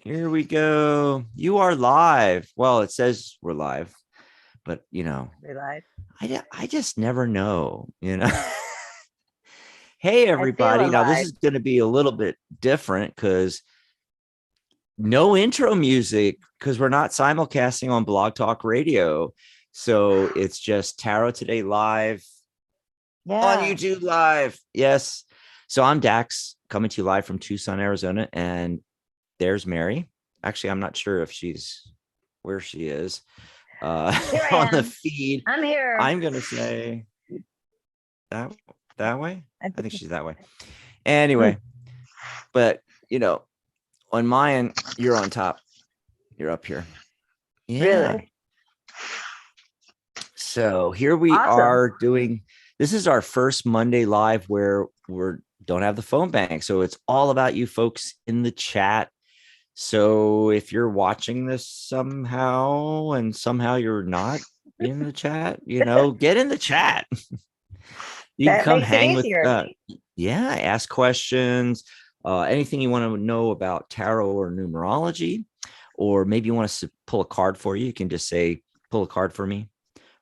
Here we go. You are live. Well, it says we're live, but We're live. I just never know. Hey, I feel everybody. Now, this alive. is going to be a little bit different because no intro music because we're not simulcasting on Blog Talk Radio. So it's just Tarot Today live on Yeah. YouTube live. Yes. So I'm Dax coming to you live from Tucson, Arizona. And there's Mary. Actually, I'm not sure if she's where she is Here I on the am. feed. I'm here. I'm gonna say that way. I I think think- she's that way. Hmm, Anyway, but on mine, you're on top. You're up here. Yeah. really So here we awesome. are doing. This is our first Monday live where we're don't have the phone bank, so it's all about you folks in the chat. So if you're watching this somehow and somehow you're not in the chat, get in the chat. You can That come makes it hang with, easier. yeah, ask questions, anything you want to know about tarot or numerology, or maybe you want us to pull a card for you. You can just say, pull a card for me.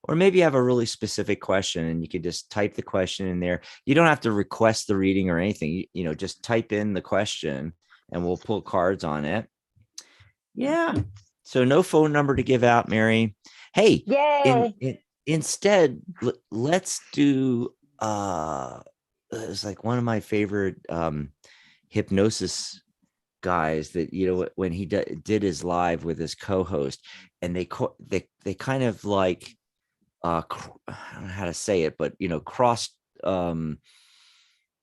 Or maybe you have a really specific question and you can just type the question in there. You don't have to request the reading or anything. Just type in the question and we'll pull cards on it. Yeah. So no phone number to give out, Mary. Hey, Yay. instead, let's do it's like one of my favorite hypnosis guys that when he did his live with his co-host, and they kind of like I don't know how to say it, but cross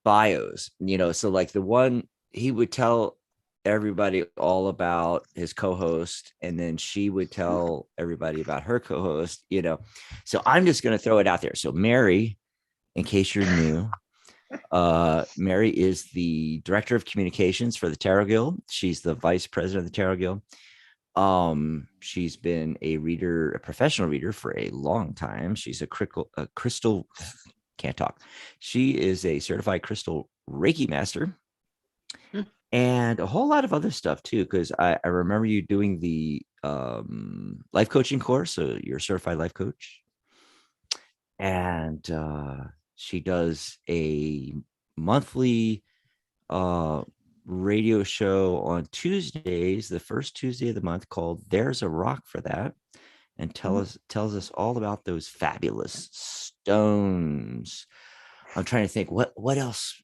bios, so like the one he would tell everybody all about his co-host, and then she would tell everybody about her co-host. So I'm just going to throw it out there. So Mary, in case you're new, Mary is the director of communications for the Tarot Guild. She's the vice president of the Tarot Guild. She's been a professional reader for a long time. She's a crystal can't talk. She is a certified crystal Reiki master Hmm. and a whole lot of other stuff too. Because I remember you doing the life coaching course. So you're a certified life coach, and she does a monthly radio show on Tuesdays, the first Tuesday of the month, called There's a Rock for That, and tells us all about those fabulous stones. I'm trying to think what else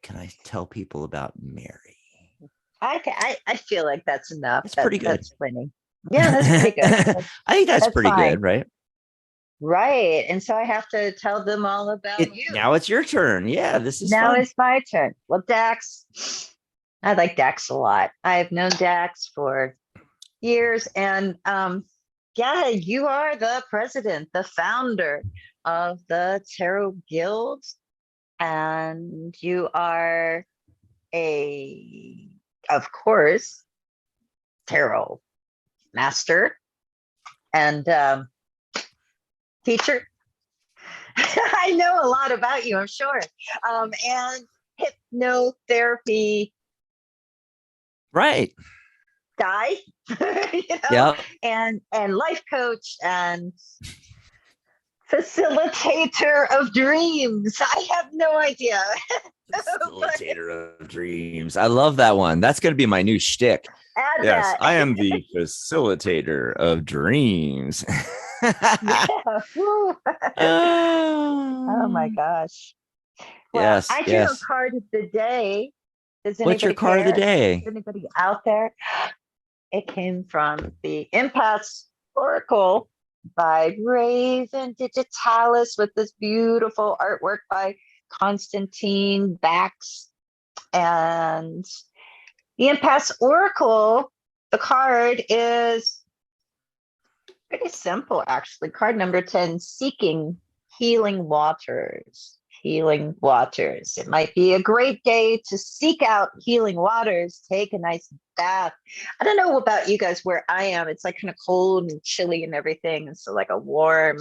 can I tell people about Mary? I feel like that's enough. That's pretty good. That's plenty. Yeah, that's pretty good. I think that's That's pretty fine. good, right? Right. And so I have to tell them all about you. Now it's your turn. Yeah, this is Now fun. it's my turn. Well, Dax, I like Dax a lot. I've known Dax for years. And yeah, you are the president, the founder of the Tarot Guild. And you are of course, tarot master and teacher. I know a lot about you, I'm sure. And hypnotherapy Right. guy, Yeah. and life coach and facilitator of dreams. I have no idea. Facilitator of dreams. I love that one. That's going to be my new shtick. Add Yes, that. I am the facilitator of dreams. Yeah. Oh my Oh, gosh. Well, yes, I drew a yes. card of the day. Does What's your anybody card of the care? day? Is anybody out there? It came from the Impasse Oracle by Raven Digitalis with this beautiful artwork by Constantine Bax. And the Impasse Oracle, the card is pretty simple, actually. Card number 10, Seeking Healing Waters. Healing waters. It might be a great day to seek out healing waters, take a nice bath. I don't know about you guys where I am. It's like kind of cold and chilly and everything. And so, like a warm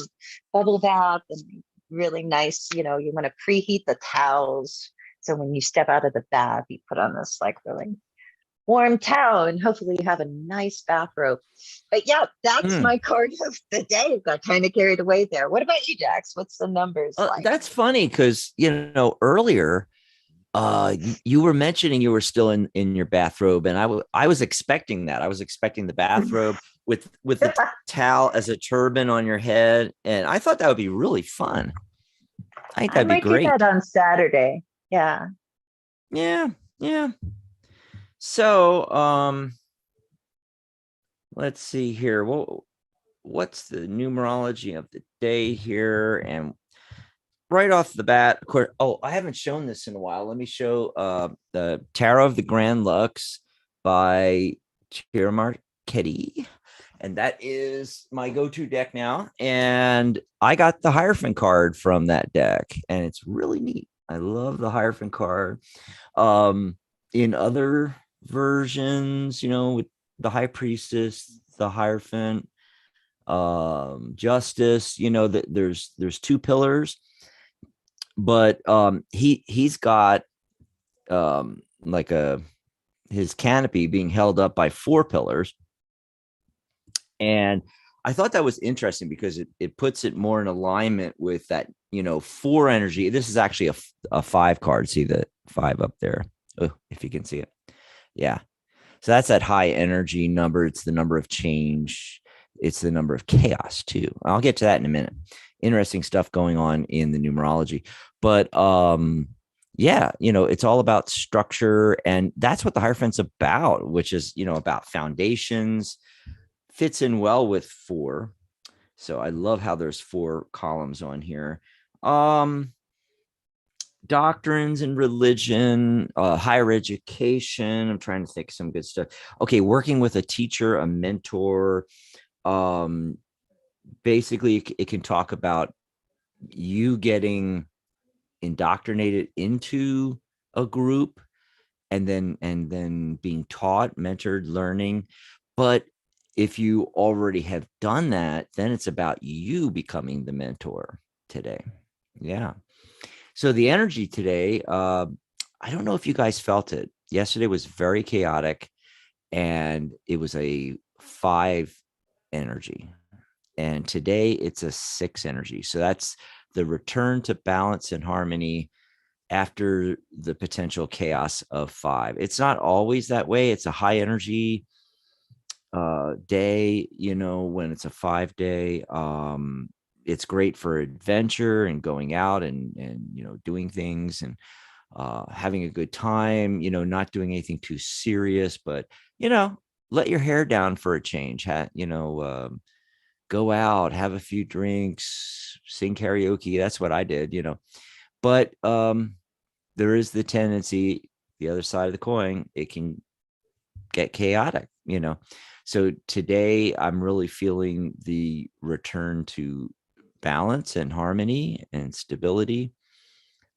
bubble bath and really nice, you want to preheat the towels. So when you step out of the bath, you put on this like really warm towel, and hopefully you have a nice bathrobe. But yeah, that's Mm. my card of the day. Got kind of carried away there. What about you, Dax? What's the numbers like? That's funny because earlier you were mentioning you were still in your bathrobe, and I was expecting that. I was expecting the bathrobe with the towel as a turban on your head, and I thought that would be really fun. I think I that'd be might do that great. on Saturday. Yeah. Yeah, yeah. So, let's see here. What's the numerology of the day here? And right off the bat, of course, oh, I haven't shown this in a while. Let me show the Tarot of the Grand Lux by Tira Marchetti. And that is my go-to deck now. And I got the Hierophant card from that deck, and it's really neat. I love the Hierophant card. In other versions, with the High Priestess, the Hierophant, Justice, that there's two pillars, but he's got like his canopy being held up by four pillars. And I thought that was interesting because it puts it more in alignment with that, four energy. This is actually a five card. See the five up there? Oh, if you can see it. Yeah. So that's that high energy number. It's the number of change. It's the number of chaos too. I'll get to that in a minute. Interesting stuff going on in the numerology. But yeah, it's all about structure. And that's what the Hierophant's about, which is, about foundations, fits in well with four. So I love how there's four columns on here. Doctrines and religion, higher education. I'm trying to think of some good stuff. Okay, working with a teacher, a mentor. Basically, it can talk about you getting indoctrinated into a group, and then being taught, mentored, learning. But if you already have done that, then it's about you becoming the mentor today. Yeah. So the energy today, I don't know if you guys felt it. Yesterday was very chaotic, and it was a 5 energy. And today it's a 6 energy. So that's the return to balance and harmony after the potential chaos of 5. It's not always that way. It's a high energy day, when it's a 5 day. It's great for adventure and going out and doing things, and having a good time, not doing anything too serious, but let your hair down for a change. Go out, have a few drinks, sing karaoke. That's what I did. But there is the tendency, the other side of the coin, it can get chaotic. So today I'm really feeling the return to balance and harmony and stability.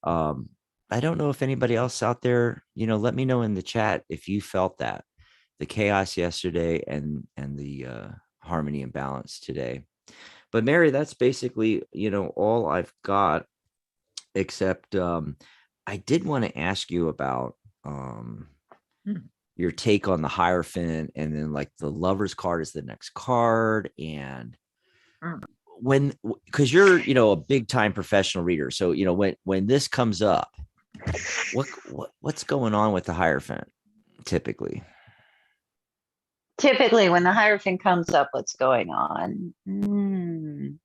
um I don't know if anybody else out there, let me know in the chat if you felt that, the chaos yesterday and the harmony and balance today. But Mary, that's basically all I've got, except I did want to ask you about Hmm. your take on the Hierophant, and then like the Lover's card is the next card. And Mm. when, because you're a big time professional reader, so when this comes up, what's going on with the Hierophant typically? Typically, when the Hierophant comes up, what's going on? Am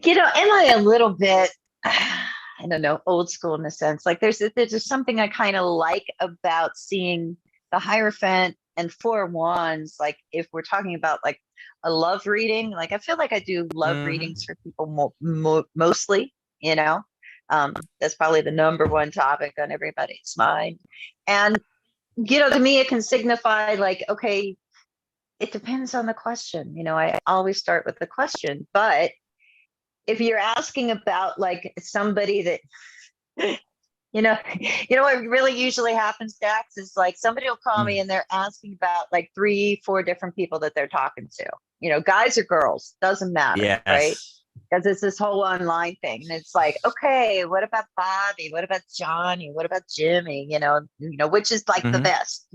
I a little bit, I don't know, old school in a sense? Like there's just something I kind of like about seeing the Hierophant and Four Wands. Like if we're talking about like a love reading, like I feel like I do love Mhm. readings for people mostly, you know. That's probably the number one topic on everybody's mind. And to me, it can signify like, okay, it depends on the question. I always start with the question, but if you're asking about like somebody that what really usually happens, Dax, is like somebody will call me Mm. and they're asking about like 3 4 different people that they're talking to, guys or girls, doesn't matter, right? Yes. because it's this whole online thing. And it's like, okay, what about Bobby? What about Johnny? What about Jimmy? Which is like the Mhm. best,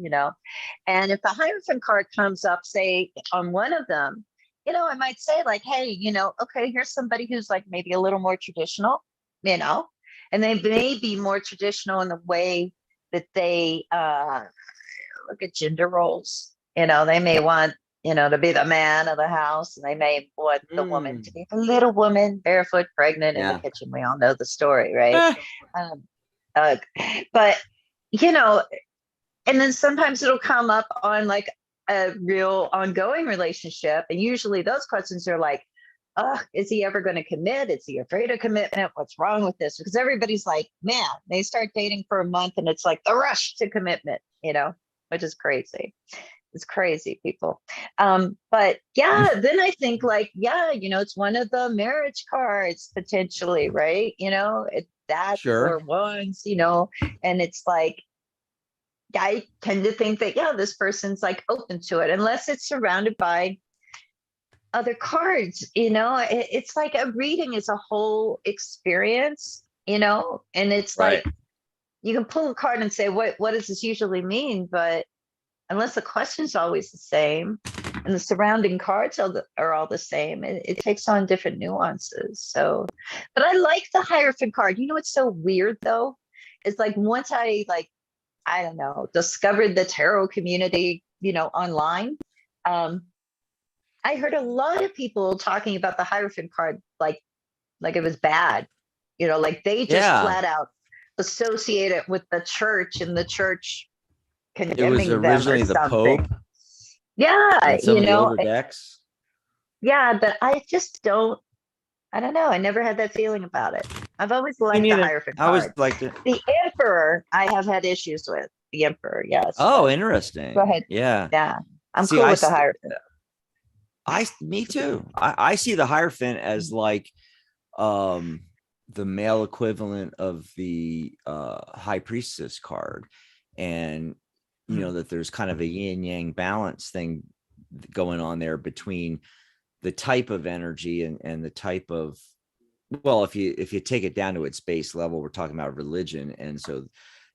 And if the Hierophant card comes up, say on one of them, I might say like, hey, okay, here's somebody who's like maybe a little more traditional, and they may be more traditional in the way that they look at gender roles. They may want, to be the man of the house, and they may want the woman to Mm. be the little woman, barefoot, pregnant in the Yeah. kitchen. We all know the story, right? Eh. Um, uh, but, you know, and then sometimes it'll come up on like a real ongoing relationship. And usually those questions are like, is he ever going to commit? Is he afraid of commitment? What's wrong with this? Because everybody's like, man, they start dating for a month and it's like the rush to commitment, which is crazy. It's crazy, people. But yeah, then I think like, yeah, it's one of the marriage cards potentially, right? That Sure. or ones, and it's like, I tend to think that, yeah, this person's like open to it, unless it's surrounded by other cards, it's like a reading is a whole experience, and it's Right. like you can pull a card and say, what does this usually mean? But unless the question's always the same and the surrounding cards are all the same, it takes on different nuances. So, but I like the Hierophant card. What's so weird though? It's like once I don't know, discovered the tarot community, online. Um, I heard a lot of people talking about the Hierophant card like it was bad, like they just Yeah. flat out associate it with the church and the church It was condemning them or originally the Pope something. Yeah, and some of the older decks. yeah, but I don't know. I never had that feeling about it. I've always Me liked the neither. Hierophant I always card. liked it. The Emperor, I have had issues with the Emperor, yes, Oh, but go interesting. ahead. Yeah. Yeah, I'm See, cool with the Hierophant. me too. I see the Hierophant as like um the male equivalent of the High Priestess card, and that there's kind of a yin yang balance thing going on there between the type of energy and the type of, well, if you take it down to its base level, we're talking about religion. And so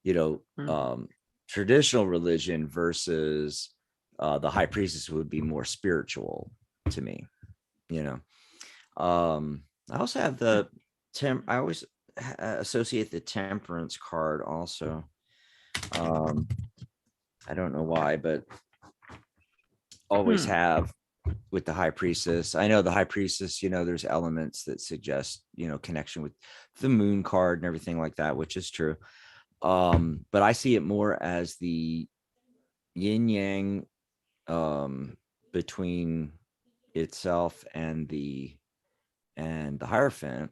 you know traditional religion versus the High Priestess would be more spiritual to me. you know I also have the I always associate the Temperance card also. um I don't know why, but always Hmm. have with the High Priestess. I know the High Priestess, there's elements that suggest, connection with the Moon card and everything like that, which is true. But I see it more as the yin yang between itself and the Hierophant.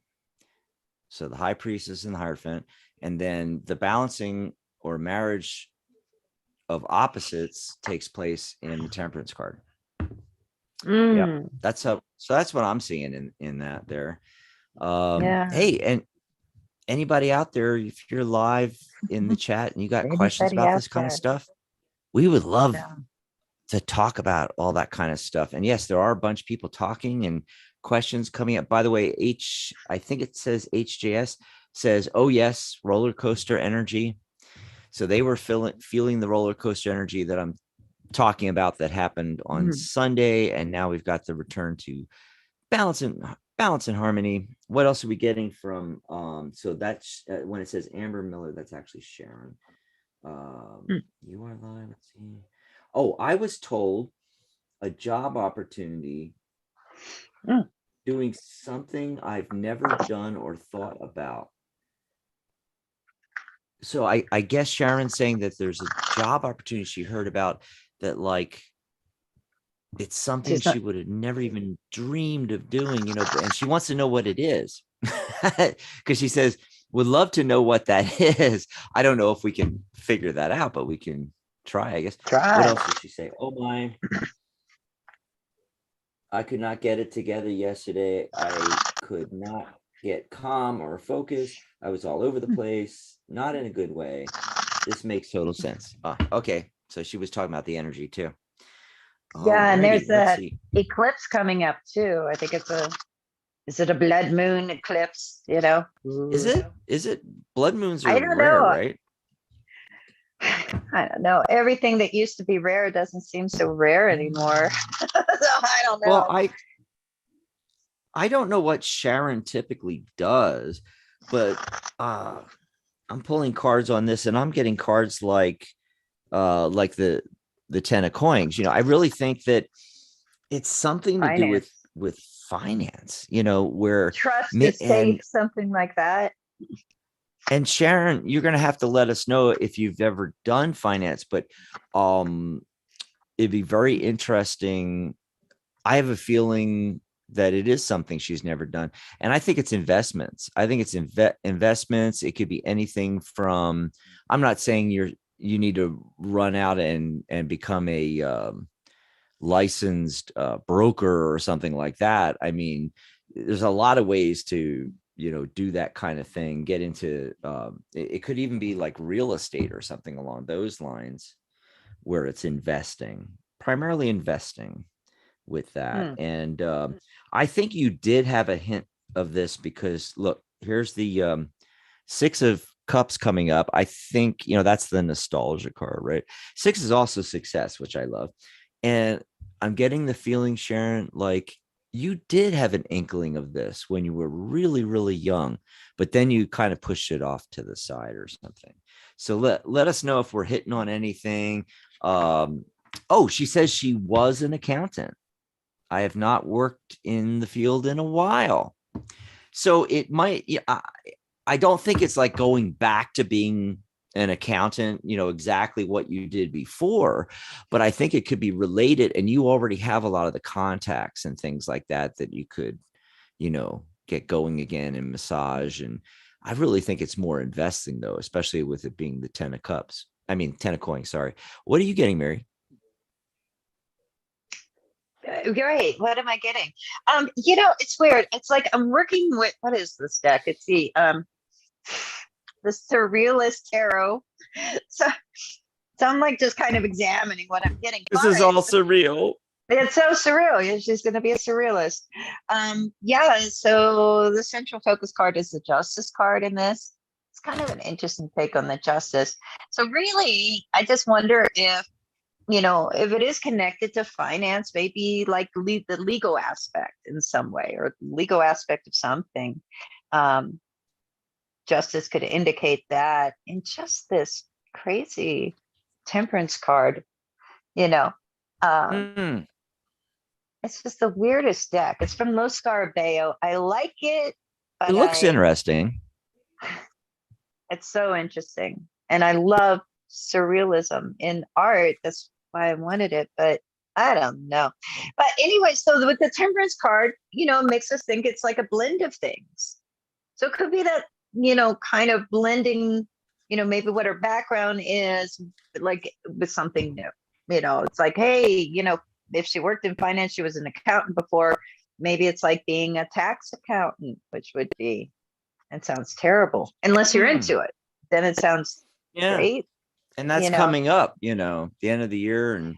So the High Priestess and the Hierophant, and then the balancing or marriage of opposites takes place in the Temperance card. Yeah, Mm, that's what I'm seeing in that there. yeah. Hey, and anybody out there, if you're live in the chat and you got questions Anybody about out this kind of there? stuff, we would love Yeah. to talk about all that kind of stuff. And yes, there are a bunch of people talking and questions coming up. By the way, I think it says HJS says, oh yes, roller coaster energy. So they were feeling the roller coaster energy that I'm talking about that happened on Mm, Sunday. And now we've got the return to balance and harmony. What else are we getting from so that's when it says Amber Miller, that's actually Sharon. mm, You are live. Let's see. Oh, I was told a job opportunity mm. doing something I've never done or thought about. So I guess Sharon's saying that there's a job opportunity she heard about that, like, it's something She's not. she would have never even dreamed of doing, and she wants to know what it is. Because she says, would love to know what that is. I don't know if we can figure that out, but we can try, I guess. What Try. else did she say? Oh my, I could not get it together yesterday. I could not get calm or focus. I was all over the place, not in a good way. This makes total sense. Okay. So she was talking about the energy too. All Yeah, and righty. there's Let's that see. eclipse coming up too. I think it's a Is it a blood moon eclipse? You know, Is Ooh. it? Is it? Blood moons I are don't rare, know. right? I don't know. Everything that used to be rare doesn't seem so rare anymore. So I don't Well, know. I don't know what Sharon typically does, but I'm pulling cards on this, and I'm getting cards like the 10 of coins. I really think that it's something to do with Finance, finance, where trust estate, something like that. and Sharon, you're going to have to let us know if you've ever done finance, but um it'd be very interesting. I have a feeling that it is something she's never done. And I think it's investments. I think it's investments. It could be anything from, I'm not saying you need to run out and become a licensed broker or something like that. I mean, there's a lot of ways to, do that kind of thing, get into, it could even be like real estate or something along those lines where it's investing, primarily investing with that. Hmm. And I think you did have a hint of this because look, here's the Six of Cups coming up. I think, that's the nostalgia card, right? Six is also success, which I love. And I'm getting the feeling, Sharon, like you did have an inkling of this when you were really, really young, but then you kind of pushed it off to the side or something. So let us know if we're hitting on anything. Oh, she says she was an accountant. I have not worked in the field in a while. So it might, I don't think it's like going back to being an accountant, exactly what you did before, but I think it could be related. And you already have a lot of the contacts and things like that you could, get going again and massage. And I really think it's more investing though, especially with it being the 10 of cups. I mean, 10 of coins. Sorry. What are you getting, Mary? Great. What am I getting? It's weird. It's like I'm working with what is this deck? It's the Surrealist Tarot. So, so I'm like just kind of examining what I'm getting. This is all surreal. It's so surreal. Yeah, she's going to be a surrealist. Yeah. So the central focus card is the Justice card in this. It's kind of an interesting take on the Justice. So really, I just wonder if it is connected to finance, maybe like the legal aspect in some way, or legal aspect of something. Um, Justice could indicate that in just this crazy Temperance card, you know. Um, Mm, it's just the weirdest deck. It's from Los Scarabeo. I like it, it but looks interesting. it's so interesting. And I love surrealism in art. That's why I wanted it, but I don't know. But anyway, so with the Temperance card, it makes us think it's like a blend of things. So it could be that, kind of blending, maybe what her background is, like with something new. It's like, hey, if she worked in finance, she was an accountant before. Maybe it's like being a tax accountant, which would be, it sounds terrible unless you're Hmm. into it. Then it sounds Yeah. great, And that's you know. coming up, the end of the year and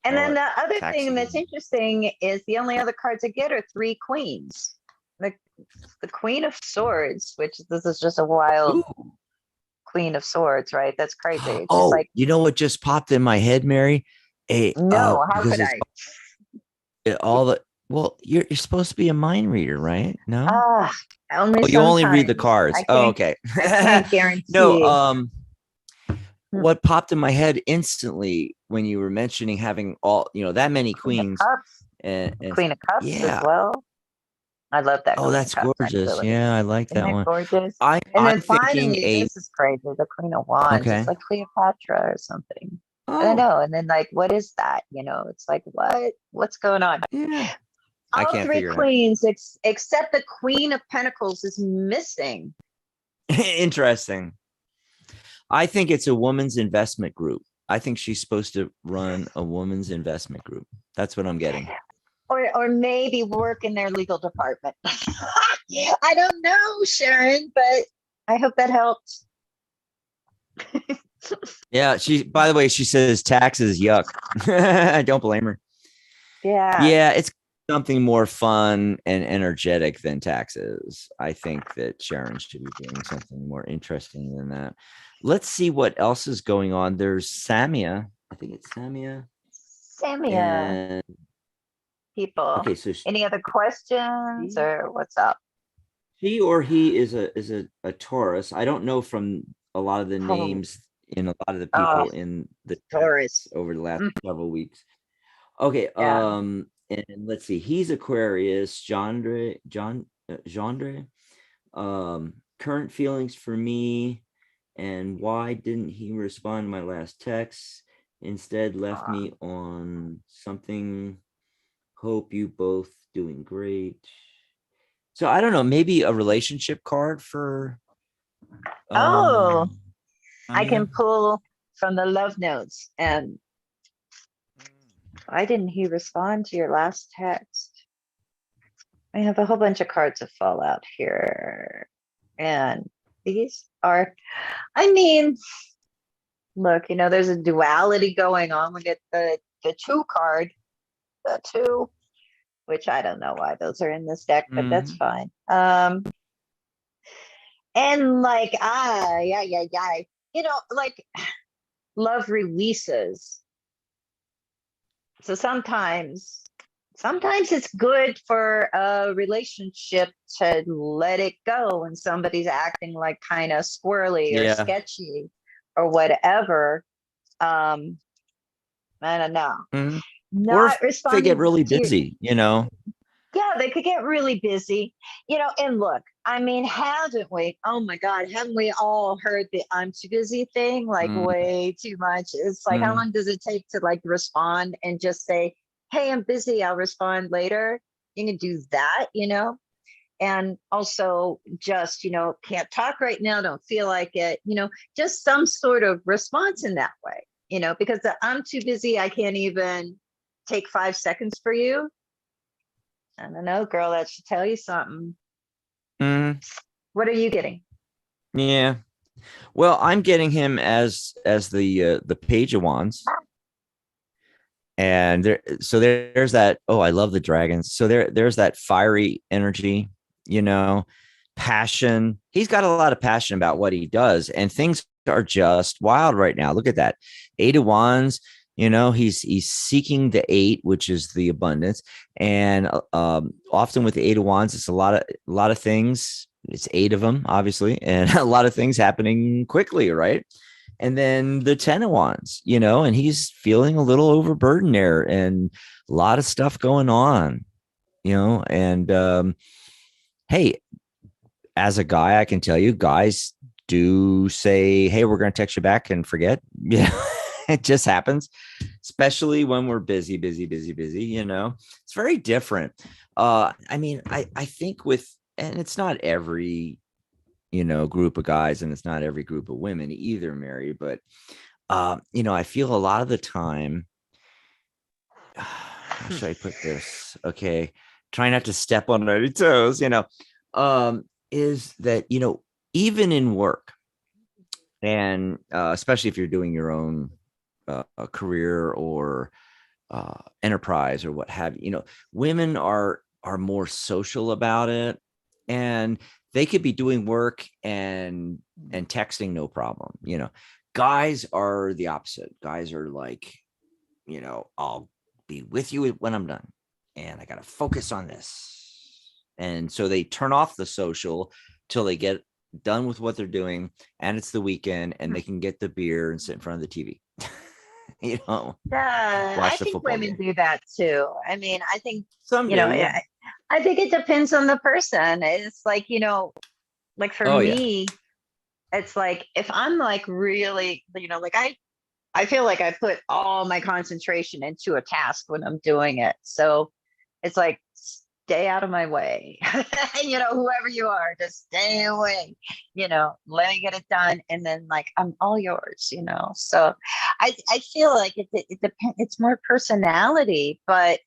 And all then that the other tax thing that's season. interesting is the only other cards I get are three queens. The, the Queen of Swords, which this is just a wild Ooh. Queen of Swords, right? That's crazy. It's just Oh, like, you know what just popped in my head, Mary? no, how Because could it's I? all the well, you're supposed to be a mind reader, right? No? Ah, only Oh, you only read the sometimes. cards. Oh, okay. I can't No, guarantee. Hmm. what popped in my head instantly when you were mentioning having all, that many Queen of queens Cups, and Queen of Cups as yeah. well. I love that Oh, Queen of that's Cups, gorgeous. actually. Yeah, I like Isn't that that one. gorgeous? I And I'm then thinking finally, a this is crazy, the Queen of Wands. It's okay. like Cleopatra or something. I don't Oh, know. And then like, what is that? It's like, what? What's going on? yeah. I All can't three figure it out. queens, except the Queen of Pentacles, is missing. Interesting. I think it's a woman's investment group. I think she's supposed to run a woman's investment group. That's what I'm getting. Or maybe work in their legal department. I don't know, Sharon, but I hope that helps. Yeah, by the way, she says taxes yuck. I don't blame her. Yeah. Yeah, it's something more fun and energetic than taxes. I think that Sharon should be doing something more interesting than that. Let's see what else is going on. There's Samia. I think it's Samia. Samia, And people. okay, so Any other questions she, or what's up? she or he is a Taurus. I don't know from a lot of the Oh, names in a lot of the oh, people in the Taurus. over the last Mm, several weeks. Okay, yeah. and let's see. He's Aquarius, Gendre. Current feelings for me, and why didn't he respond to my last text? Instead, left Uh, me on something. Hope you both doing great. So I don't know, maybe a relationship card for oh, I Amia. can pull from the love notes. And why didn't he respond to your last text? I have a whole bunch of cards of fallout here. And these are, I mean, look, there's a duality going on. We get the two card, the two, which I don't know why those are in this deck, but that's Mhm. fine. And like yeah, yeah, yeah. Like love releases. So sometimes it's good for a relationship to let it go when somebody's acting like kind of squirrely or Yeah. sketchy or whatever. Um, I don't know. Mhm. Or if Not they get responding really to your, busy, you know. yeah, they could get really busy, and look, I mean, haven't we? Oh my God, haven't we all heard the I'm too busy thing like Mhm. way too much? It's like, how Mhm. long does it take to like respond and just say, hey, I'm busy, I'll respond later? You can do that. And also just, can't talk right now, don't feel like it, just some sort of response in that way, because the I'm too busy, I can't even take 5 seconds for you. I don't know, girl, that should tell you something. Mhm. What are you getting? Yeah. Well, I'm getting him as the page of wands. And there's that. Oh, I love the dragons. So there's that fiery energy, you know, passion. He's got a lot of passion about what he does, and things are just wild right now. Look at that. Eight of wands. He's seeking the eight, which is the abundance. And often with the eight of wands, it's a lot of things. It's eight of them, obviously, and a lot of things happening quickly, right? And then the 10 of wands, and he's feeling a little overburdened there and a lot of stuff going on, and hey, as a guy, I can tell you, guys do say, hey, we're going to text you back and forget. Yeah, it just happens, especially when we're busy, busy, busy, busy. It's very different. I mean, I think and it's not every, group of guys, and it's not every group of women either, Mary, but I feel a lot of the time, how should I put this? Okay. Try not to step on any toes, is that, even in work, and especially if you're doing your own career or enterprise or what have you, women are more social about it, and they could be doing work and texting no problem. Guys are the opposite. Guys are like, I'll be with you when I'm done, and I got to focus on this. And so they turn off the social till they get done with what they're doing, and it's the weekend, and they can get the beer and sit in front of the TV, you know, Yeah, I watch the think football women game. do that too. I mean, I think, Some do, yeah. I think it depends on the person. It's like, like for Oh yeah. me, it's like if I'm like really, like I feel like I put all my concentration into a task when I'm doing it. So it's like, stay out of my way. Whoever you are, just stay away. Let me get it done. And then like, I'm all yours. So I feel like it depends. It's more personality, but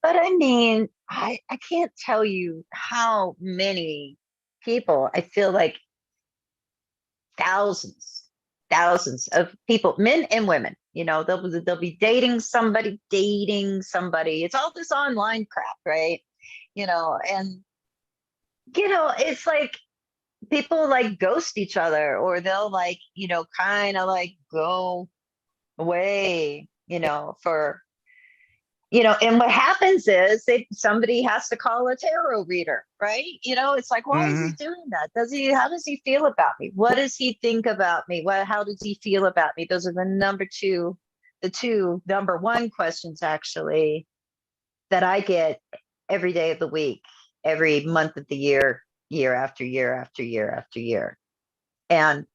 I mean, I can't tell you how many people I feel like thousands. thousands of people, men and women. They'll be dating somebody. It's all this online crap, right? And it's like people like ghost each other, or they'll like, kind of like go away, for and what happens is somebody has to call a tarot reader, right? It's like, why is he Mhm. doing that? How does he feel about me? What does he think about me? How does he feel about me? Those are the two number one questions actually that I get every day of the week, every month of the year, year after year after year after year. And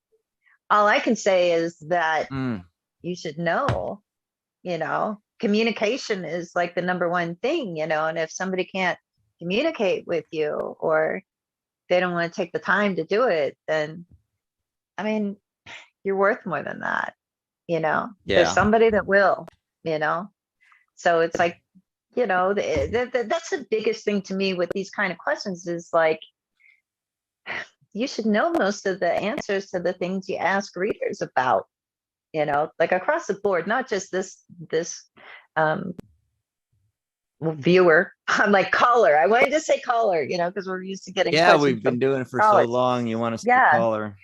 all I can say is that Mm. you should know, communication is like the number one thing, and if somebody can't communicate with you, or they don't want to take the time to do it, then I mean, you're worth more than that. There's Yeah. somebody that will, you know. So it's like, that's the biggest thing to me with these kind of questions is like, you should know most of the answers to the things you ask readers about, like across the board, not just this um, viewer. I'm like caller. I wanted to say caller, because we're used to getting Yeah, questions we've been from doing it for so callers. long. You want to say Yeah. caller?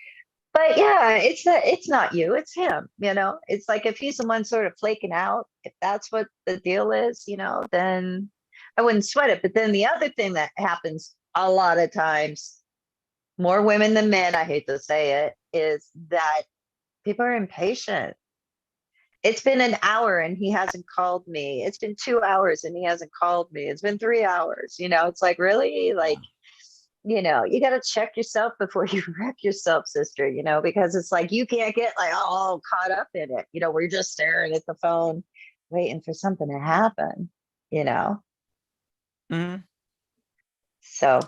But yeah, it's not you, it's him, It's like if he's the one sort of flaking out, if that's what the deal is, then I wouldn't sweat it. But then the other thing that happens a lot of times, more women than men, I hate to say it, is that people are impatient. It's been an hour and he hasn't called me. It's been 2 hours and he hasn't called me. It's been 3 hours. It's like, really? Like, you got to check yourself before you wreck yourself, sister, because it's like you can't get like all caught up in it, where you're just staring at the phone, waiting for something to happen, you know? Mhm. So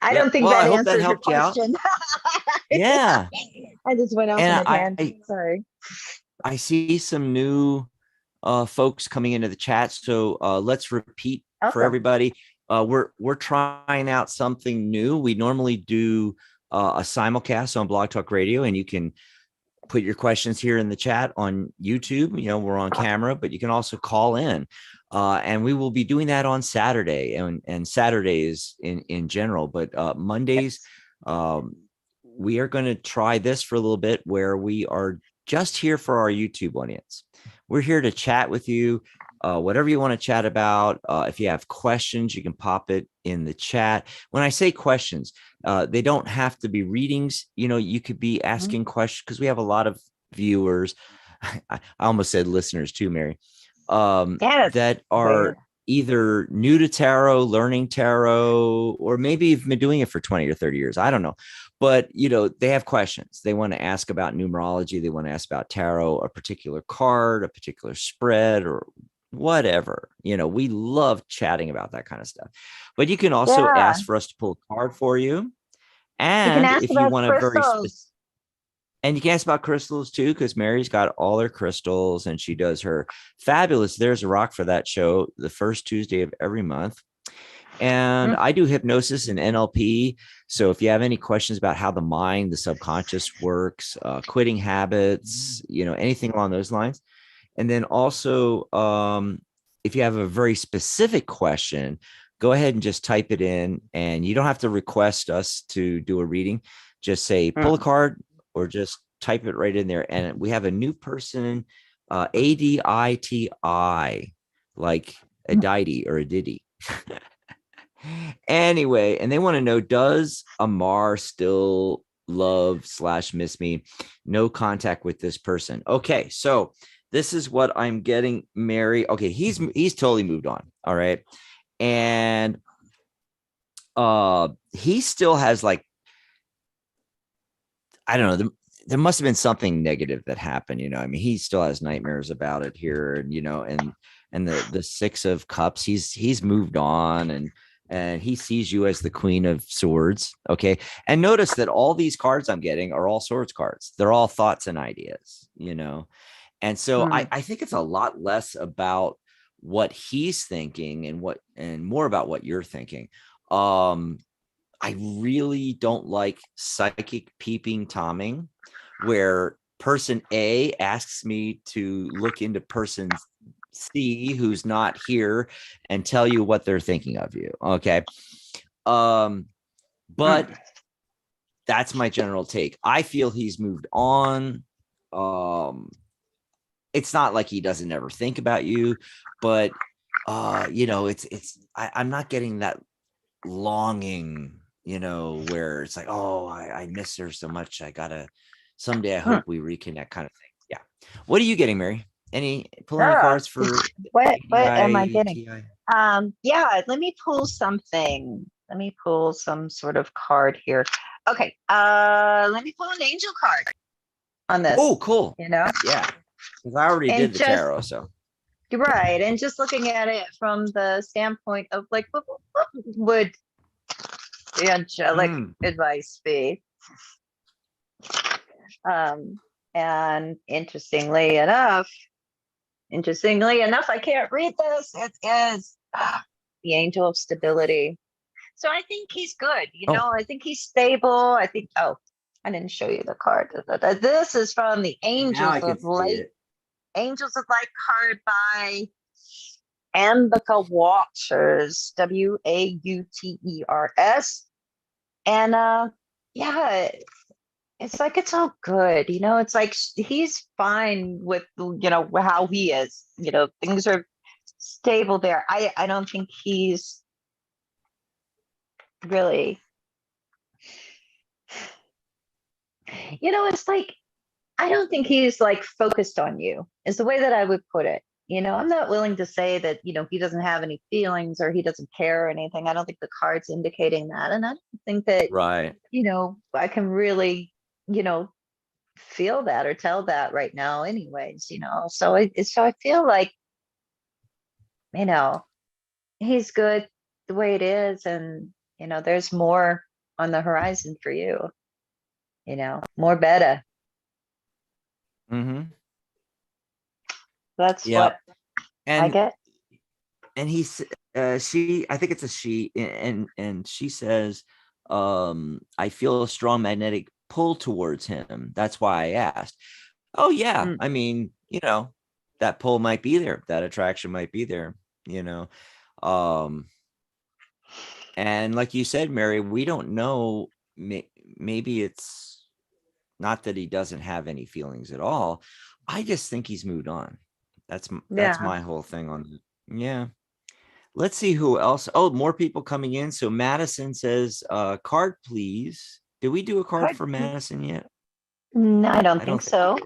I Yeah. don't think Well, I that hope that answered your helped you out. question. Yeah. I just went off on And a tangent. Sorry. I see some new folks coming into the chat. So let's repeat for Awesome. everybody. We're trying out something new. We normally do a simulcast on Blog Talk Radio, and you can put your questions here in the chat on YouTube. We're on camera, but you can also call in. And we will be doing that on Saturday and Saturdays in general. But Mondays, Yes. we are going to try this for a little bit where we are just here for our YouTube audience. We're here to chat with you, whatever you want to chat about. If you have questions, you can pop it in the chat. When I say questions, they don't have to be readings. You could be Mhm. asking questions because we have a lot of viewers. I almost said listeners too, Mary, Yes. that are either new to tarot, learning tarot, or maybe you've been doing it for 20 or 30 years. I don't know. But, they have questions. They want to ask about numerology. They want to ask about tarot, a particular card, a particular spread, or whatever. We love chatting about that kind of stuff. But you can also Yeah. ask for us to pull a card for you. You can And ask if you about want a very specific, crystals. and you can ask about crystals too, because Mary's got all her crystals and she does her fabulous There's a Rock for That show the first Tuesday of every month. And Mm. I do hypnosis and NLP. So if you have any questions about how the mind, the subconscious works, quitting habits, anything along those lines. And then also, if you have a very specific question, go ahead and just type it in. And you don't have to request us to do a reading. Just say pull a Mm. card or just type it right in there. And we have a new person, ADITI, like a Mm. Didi or a Diddy. Anyway, and they want to know, does Amar still love/miss me? No contact with this person. Okay, so this is what I'm getting, Mary. Okay, he's totally moved on. All right. And he still has like, I don't know, there must have been something negative that happened. I mean, he still has nightmares about it here, and and the Six of Cups, he's moved on, and he sees you as the Queen of Swords. Okay. And notice that all these cards I'm getting are all swords cards. They're all thoughts and ideas. And so Mm. I think it's a lot less about what he's thinking and more about what you're thinking. I really don't like psychic peeping Tomming, where person A asks me to look into person C who's not here and tell you what they're thinking of you. Okay. But that's my general take. I feel he's moved on. It's not like he doesn't ever think about you, but I'm not getting that longing, where it's like, oh, I miss her so much. I gotta someday. I hope we reconnect, kind of thing. Yeah. What are you getting, Mary? Pull any Ah, cards for what am I ADI, getting? TI? Yeah, let me pull something. Let me pull some sort of card here. Okay, let me pull an angel card on Oh, this, cool. Yeah. Because I already and did the just tarot, so. you're right. And just looking at it from the standpoint of like, what would the angelic advice be? Um, and interestingly enough, I can't read this. It is the angel of stability. So I think he's good. Oh, I think he's stable. I think, oh, I didn't show you the card. This is from the now I Angels can of see Light. it. Angels of Light card by Ambika Waters, Wauters. And yeah, it's like it's all good. It's like he's fine with how he is. Things are stable there. I don't think he's really, it's like I don't think he's like focused on you, is the way that I would put it. I'm not willing to say that, he doesn't have any feelings or he doesn't care or anything. I don't think the card's indicating that. And I don't think that, Right. I can really, feel that or tell that right now anyways. So I feel like, you know, he's good the way it is. And, there's more on the horizon for you, more better. Mm-hmm. That's Yeah. what I And get. he's she, I think it's a she, and she says, I feel a strong magnetic pull towards him. That's why I asked. Oh yeah. Mm. I mean, that pull might be there, that attraction might be there, you know. Um, and like you said, Mary, we don't know. Maybe it's not that he doesn't have any feelings at all. I just think he's moved on. That's Yeah. my whole thing on it. Yeah. Let's see who else. Oh, more people coming in. So Madison says, card, please. Did we do a card Card, for please. Madison yet? No, I don't I think don't think we so.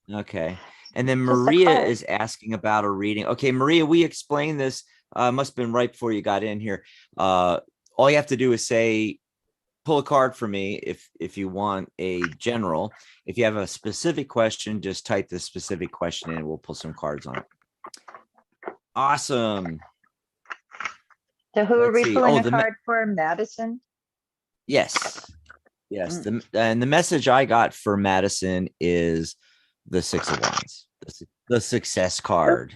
did. Okay. And then Just a Maria card. is asking about a reading. Okay, Maria, we explained this. Must have been right before you got in here. All you have to do is say, pull a card for me if you want a general. If you have a specific question, just type the specific question in and we'll pull some cards on it. Awesome. So who are Let's we see. pulling Oh, a card for? Madison? yes. Yes. Mm. And the message I got for Madison is the Six of Wands, the success card.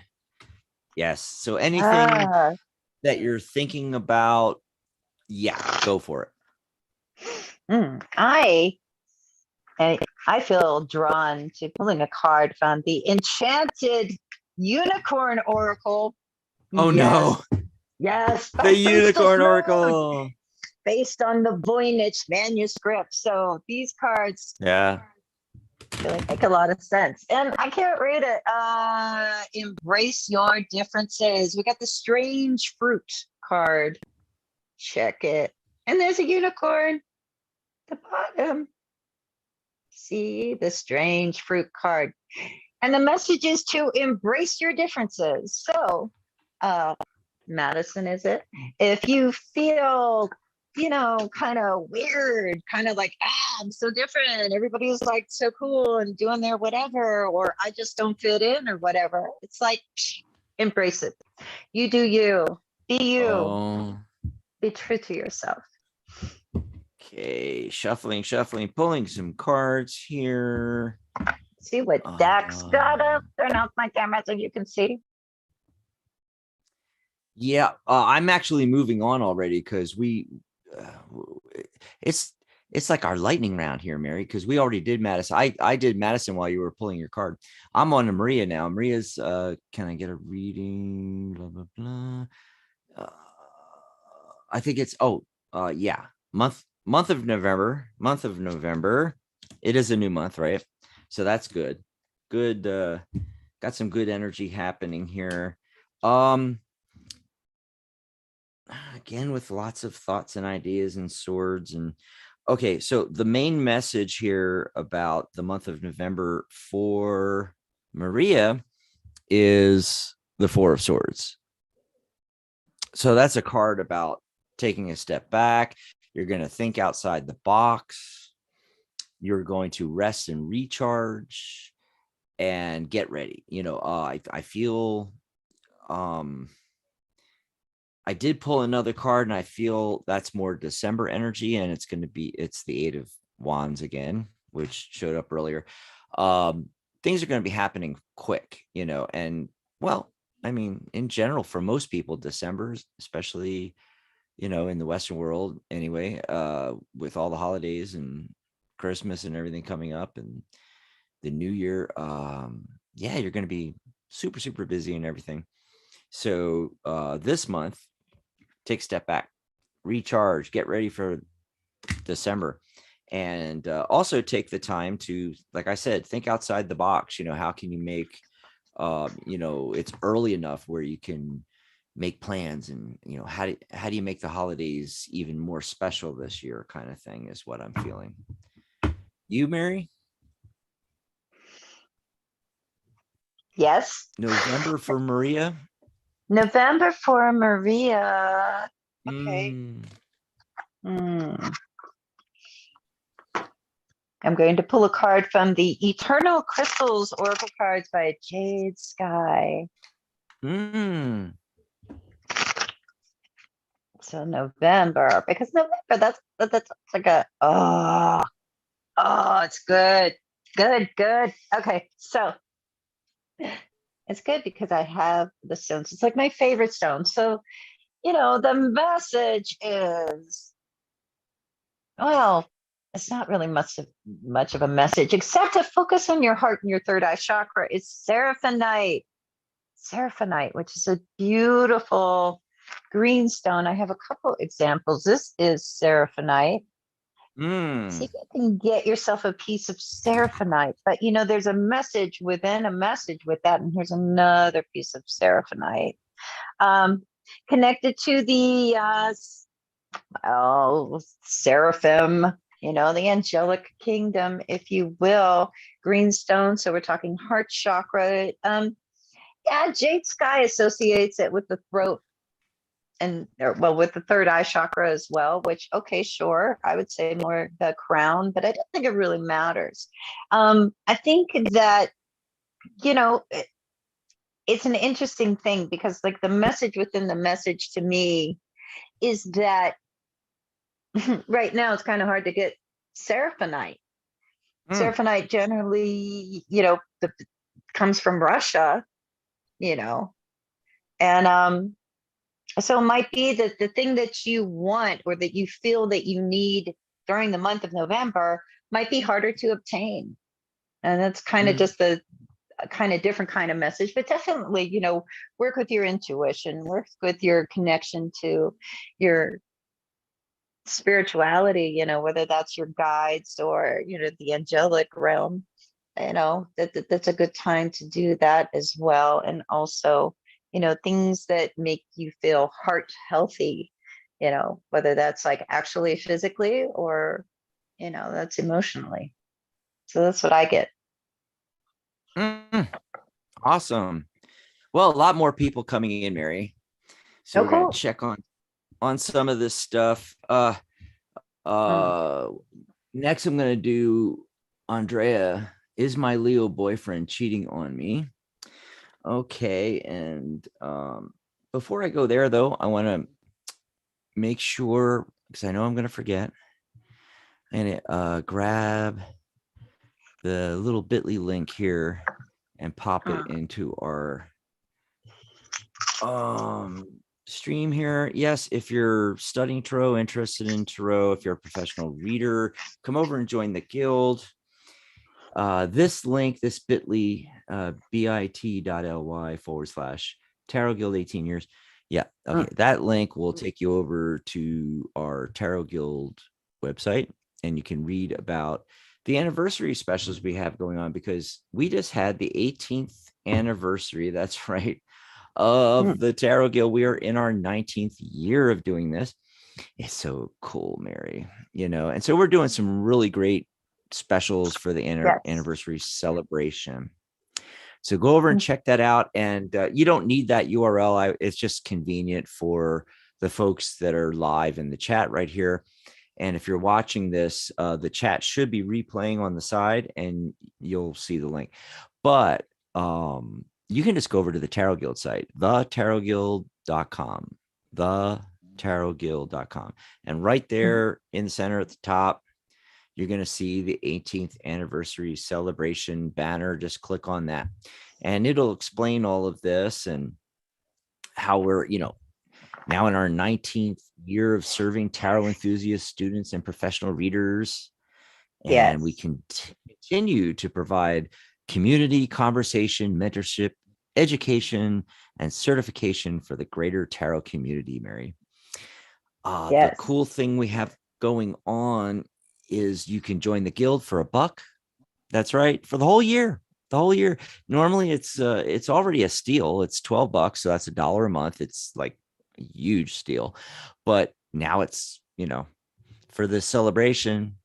Yes. So anything Ah, that you're thinking about, yeah, go for it. mm. I feel drawn to pulling a card from the Enchanted Unicorn Oracle. Oh Yes, no, yes, the by Priestess unicorn Moon, oracle. based on the Voynich manuscript. So these cards Yeah. really make a lot of sense. And I can't read it. Embrace your differences. We got the Strange Fruit card. Check it. And there's a unicorn at the bottom. See the Strange Fruit card. And the message is to embrace your differences. So, Madison, is it? If you feel, kind of weird, kind of like, I'm so different. Everybody's like so cool and doing their whatever, or I just don't fit in or whatever. It's like, embrace it. You do you. Be you. Oh. Be true to yourself. Okay. Shuffling, pulling some cards here. See what Dax got up. Turn off my camera so you can see. Yeah, I'm actually moving on already because it's it's like our lightning round here, Mary, because we already did Madison. I did Madison while you were pulling your card. I'm on to Maria now. Maria's can I get a reading? Blah blah blah. Uh, I think it's yeah, month of November. Month of November. It is a new month, right? So that's good. Good got some good energy happening here. Again with lots of thoughts and ideas and swords. And okay, so the main message here about the month of November for Maria is the Four of Swords. So that's a card about taking a step back. You're going to think outside the box. You're going to rest and recharge and get ready. I feel I did pull another card, and I feel that's more December energy, and it's the Eight of Wands again, which showed up earlier. Things are going to be happening quick, and well, I mean, in general, for most people, December, especially, in the Western world anyway, with all the holidays and Christmas and everything coming up and the new year, yeah, you're going to be super, super busy and everything. So this month, take a step back, recharge, get ready for December, and also take the time to, like I said, think outside the box. How can you make, it's early enough where you can make plans, and how do you make the holidays even more special this year, kind of thing is what I'm feeling. You, Mary? Yes. November for Maria. November for Maria. Okay. Mm. Hmm. I'm going to pull a card from the Eternal Crystals Oracle cards by Jade Sky. Mm. So November, because November, that's like it's good. Good. Okay, so it's good because I have the stones. It's like my favorite stone. So, the message is, well, it's not really much of a message, except to focus on your heart and your third eye chakra. It's Seraphonite, which is a beautiful green stone. I have a couple examples. This is Seraphonite. See Mm. if you can get yourself a piece of Seraphonite. But there's a message within a message with that. And here's another piece of Seraphonite. Connected to the seraphim, the angelic kingdom, if you will. Green stone. So we're talking heart chakra. Yeah, Jade Sky associates it with the throat with the third eye chakra as well, which, okay, sure, I would say more the crown, but I don't think it really matters. I think that, it's an interesting thing because, like, the message within the message to me is that right now it's kind of hard to get Seraphonite. Mm. Seraphonite generally, comes from Russia, and so it might be that the thing that you want or that you feel that you need during the month of November might be harder to obtain. And that's kind of Mm. just a kind of different kind of message, but definitely, work with your intuition, work with your connection to your spirituality, whether that's your guides or, the angelic realm, that's a good time to do that as well. And also, things that make you feel heart healthy, whether that's like actually physically or, that's emotionally. So that's what I get. Mm. Awesome. Well, a lot more people coming in, Mary. So Oh, we're gonna cool. check on some of this stuff. Mm. Uh Next I'm gonna do Andrea. Is my Leo boyfriend cheating on me? Okay, and before I go there though, I want to make sure, because I know I'm gonna forget, and grab the little bit.ly link here and pop it Mm. into our um stream here. Yes, if you're studying tarot, interested in tarot, if you're a professional reader, come over and join the guild. This link, this bit.ly, bit.ly/Tarot Guild 18 years. Yeah. Okay. That link will take you over to our Tarot Guild website, and you can read about the anniversary specials we have going on, because we just had the 18th anniversary. That's right. Of the Tarot Guild. We are in our 19th year of doing this. It's so cool, Mary, and so we're doing some really great specials for the Yes. anniversary celebration. So go over and check that out. And you don't need that URL. It's just convenient for the folks that are live in the chat right here. And if you're watching this, the chat should be replaying on the side and you'll see the link. But you can just go over to the Tarot Guild site, thetarotguild.com, thetarotguild.com. And right there in the center at the top, you're going to see the 18th anniversary celebration banner. Just click on that and it'll explain all of this and how we're, now in our 19th year of serving tarot enthusiasts, students, and professional readers. And we can continue to provide community, conversation, mentorship, education, and certification for the greater tarot community, Mary. The cool thing we have going on is you can join the guild for $1. That's right, for the whole year. The whole year. Normally it's already a steal. It's $12, so that's $1 a month. It's like a huge steal. But now it's, for the celebration,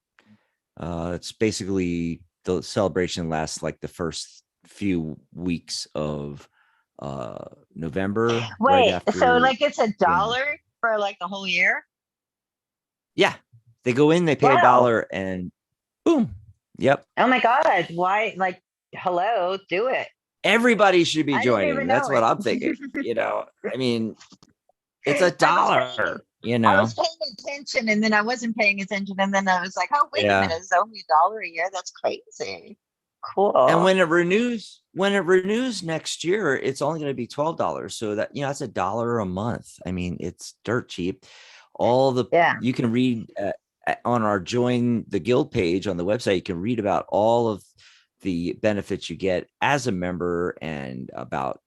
it's basically the celebration lasts like the first few weeks of November. Wait, right after. So like it's $1 for like the whole year? Yeah. They go in, they pay $1 and boom. Yep. Oh my God. Why? Like, hello, do it. Everybody should be joining. That's what I'm thinking. I mean, it's $1. I was paying attention and then I wasn't paying attention. And then I was like, oh, wait a minute. It's only $1 a year. That's crazy. Cool. And when it renews next year, it's only going to be $12. So that, that's $1 a month. I mean, it's dirt cheap. You can read on our join the guild page on the website. You can read about all of the benefits you get as a member and about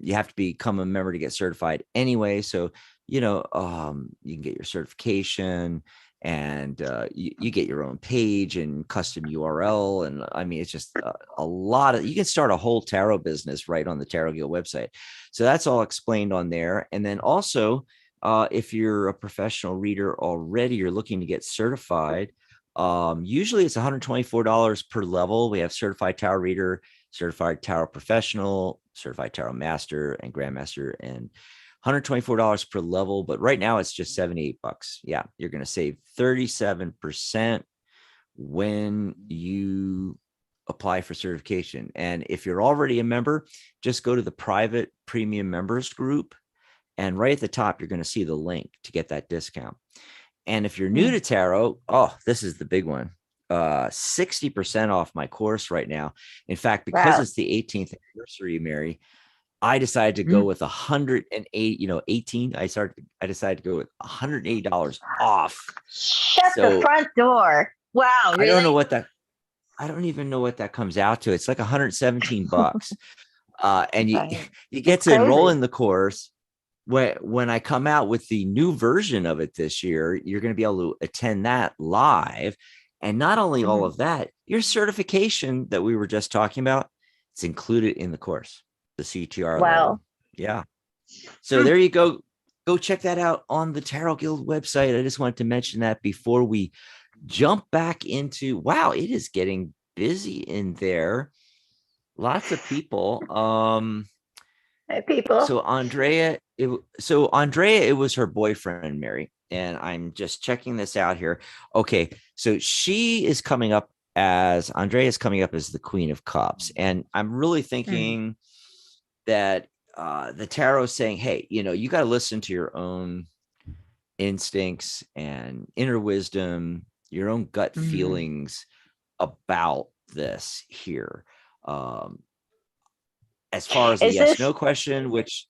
you have to become a member to get certified anyway. So, you can get your certification and you get your own page and custom URL. And I mean, it's just a lot of, you can start a whole tarot business right on the Tarot Guild website. So that's all explained on there. And then also, if you're a professional reader already, you're looking to get certified. Usually it's $124 per level. We have certified tarot reader, certified tarot professional, certified tarot master, and grandmaster, and $124 per level. But right now it's just $78. Yeah, you're going to save 37% when you apply for certification. And if you're already a member, just go to the private premium members group. And right at the top, you're going to see the link to get that discount. And if you're new to tarot, this is the big one. 60% off my course right now. In fact, because it's the 18th anniversary, Mary, I decided to go with 18. I decided to go with $180 off. Shut the front door. Wow. Really? I don't even know what that comes out to. It's like $117. And you get to enroll in the course. When I come out with the new version of it this year, you're going to be able to attend that live. And not only all of that, your certification that we were just talking about, it's included in the course, the CTR level. Yeah. So there you go. Go check that out on the Tarot Guild website. I just wanted to mention that before we jump back into, wow, it is getting busy in there. Lots of people. Hey, people. So Andrea, it was her boyfriend, Mary. And I'm just checking this out here. Okay. So Andrea is coming up as the Queen of Cups. And I'm really thinking that the tarot is saying, hey, you got to listen to your own instincts and inner wisdom, your own gut feelings about this here. As far as the yes/no question, which